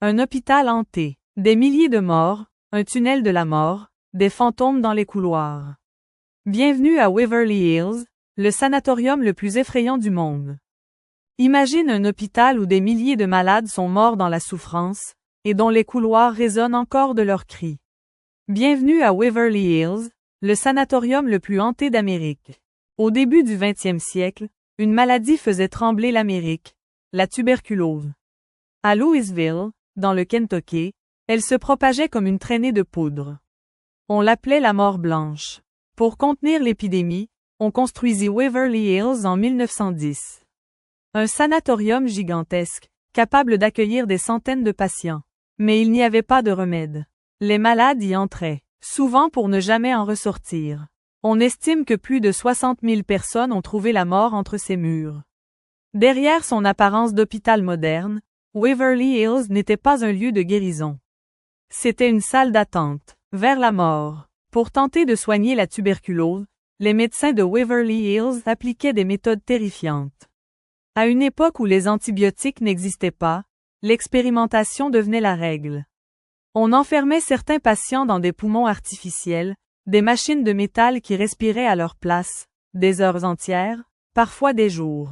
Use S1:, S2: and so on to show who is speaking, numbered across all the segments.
S1: Un hôpital hanté. Des milliers de morts, un tunnel de la mort, des fantômes dans les couloirs. Bienvenue à Waverly Hills, le sanatorium le plus effrayant du monde. Imagine un hôpital où des milliers de malades sont morts dans la souffrance, et dont les couloirs résonnent encore de leurs cris. Bienvenue à Waverly Hills, le sanatorium le plus hanté d'Amérique. Au début du 20e siècle, une maladie faisait trembler l'Amérique, la tuberculose. À Louisville, dans le Kentucky, elle se propageait comme une traînée de poudre. On l'appelait la mort blanche. Pour contenir l'épidémie, on construisit Waverly Hills en 1910. Un sanatorium gigantesque, capable d'accueillir des centaines de patients. Mais il n'y avait pas de remède. Les malades y entraient, souvent pour ne jamais en ressortir. On estime que plus de 60 000 personnes ont trouvé la mort entre ces murs. Derrière son apparence d'hôpital moderne, Waverly Hills n'était pas un lieu de guérison. C'était une salle d'attente, vers la mort. Pour tenter de soigner la tuberculose, les médecins de Waverly Hills appliquaient des méthodes terrifiantes. À une époque où les antibiotiques n'existaient pas, l'expérimentation devenait la règle. On enfermait certains patients dans des poumons artificiels, des machines de métal qui respiraient à leur place, des heures entières, parfois des jours.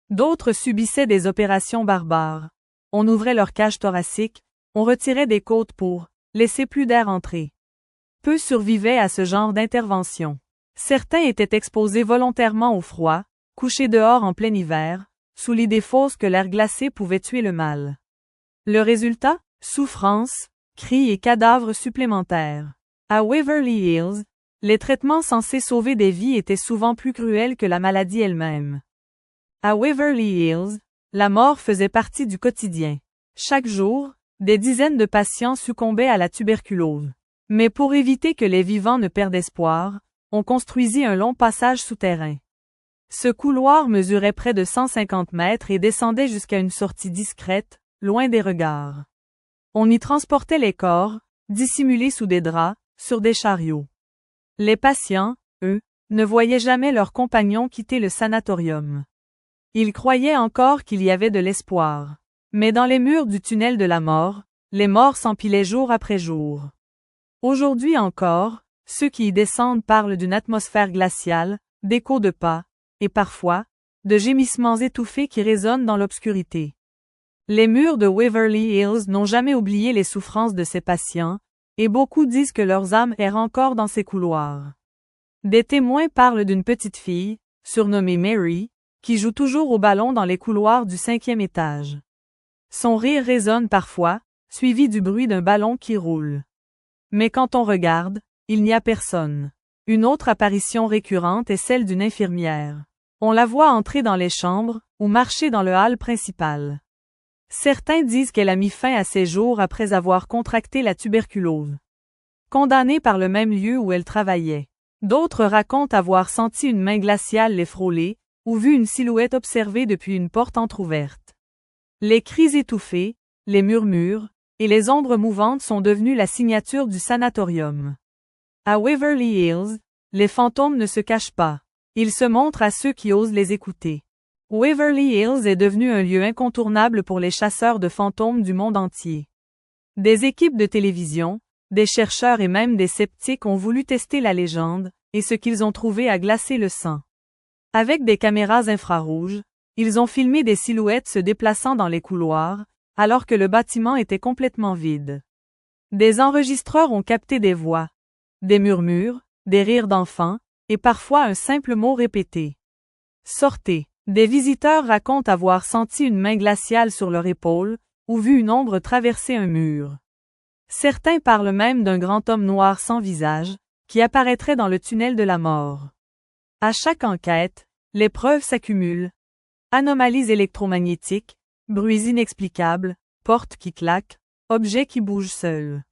S1: D'autres subissaient des opérations barbares. On ouvrait leur cage thoracique, on retirait des côtes pour laisser plus d'air entrer. Peu survivaient à ce genre d'intervention. Certains étaient exposés volontairement au froid, couchés dehors en plein hiver, sous l'idée fausse que l'air glacé pouvait tuer le mal. Le résultat? Souffrance, cris et cadavres supplémentaires. À Waverly Hills, les traitements censés sauver des vies étaient souvent plus cruels que la maladie elle-même. À Waverly Hills, la mort faisait partie du quotidien. Chaque jour, des dizaines de patients succombaient à la tuberculose. Mais pour éviter que les vivants ne perdent espoir, on construisit un long passage souterrain. Ce couloir mesurait près de 150 mètres et descendait jusqu'à une sortie discrète, loin des regards. On y transportait les corps, dissimulés sous des draps, sur des chariots. Les patients, eux, ne voyaient jamais leurs compagnons quitter le sanatorium. Ils croyaient encore qu'il y avait de l'espoir. Mais dans les murs du tunnel de la mort, les morts s'empilaient jour après jour. Aujourd'hui encore, ceux qui y descendent parlent d'une atmosphère glaciale, d'échos de pas, et parfois, de gémissements étouffés qui résonnent dans l'obscurité. Les murs de Waverly Hills n'ont jamais oublié les souffrances de ces patients, et beaucoup disent que leurs âmes errent encore dans ces couloirs. Des témoins parlent d'une petite fille, surnommée Mary, qui joue toujours au ballon dans les couloirs du 5e étage. Son rire résonne parfois, suivi du bruit d'un ballon qui roule. Mais quand on regarde, il n'y a personne. Une autre apparition récurrente est celle d'une infirmière. On la voit entrer dans les chambres, ou marcher dans le hall principal. Certains disent qu'elle a mis fin à ses jours après avoir contracté la tuberculose. Condamnée par le même lieu où elle travaillait. D'autres racontent avoir senti une main glaciale les frôler, ou vu une silhouette observée depuis une porte entr'ouverte. Les cris étouffés, les murmures, et les ombres mouvantes sont devenus la signature du sanatorium. À Waverly Hills, les fantômes ne se cachent pas. Ils se montrent à ceux qui osent les écouter. Waverly Hills est devenu un lieu incontournable pour les chasseurs de fantômes du monde entier. Des équipes de télévision, des chercheurs et même des sceptiques ont voulu tester la légende, et ce qu'ils ont trouvé a glacé le sang. Avec des caméras infrarouges, ils ont filmé des silhouettes se déplaçant dans les couloirs, alors que le bâtiment était complètement vide. Des enregistreurs ont capté des voix, des murmures, des rires d'enfants, et parfois un simple mot répété. Sortez. Des visiteurs racontent avoir senti une main glaciale sur leur épaule, ou vu une ombre traverser un mur. Certains parlent même d'un grand homme noir sans visage, qui apparaîtrait dans le tunnel de la mort. À chaque enquête, les preuves s'accumulent. Anomalies électromagnétiques, bruits inexplicables, portes qui claquent, objets qui bougent seuls.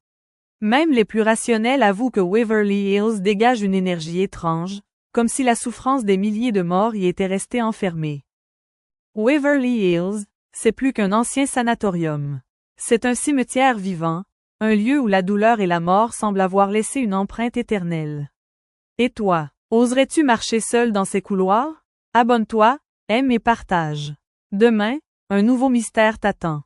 S1: Même les plus rationnels avouent que Waverly Hills dégage une énergie étrange, comme si la souffrance des milliers de morts y était restée enfermée. Waverly Hills, c'est plus qu'un ancien sanatorium. C'est un cimetière vivant, un lieu où la douleur et la mort semblent avoir laissé une empreinte éternelle. Et toi, oserais-tu marcher seul dans ces couloirs? Abonne-toi, aime et partage. Demain, un nouveau mystère t'attend.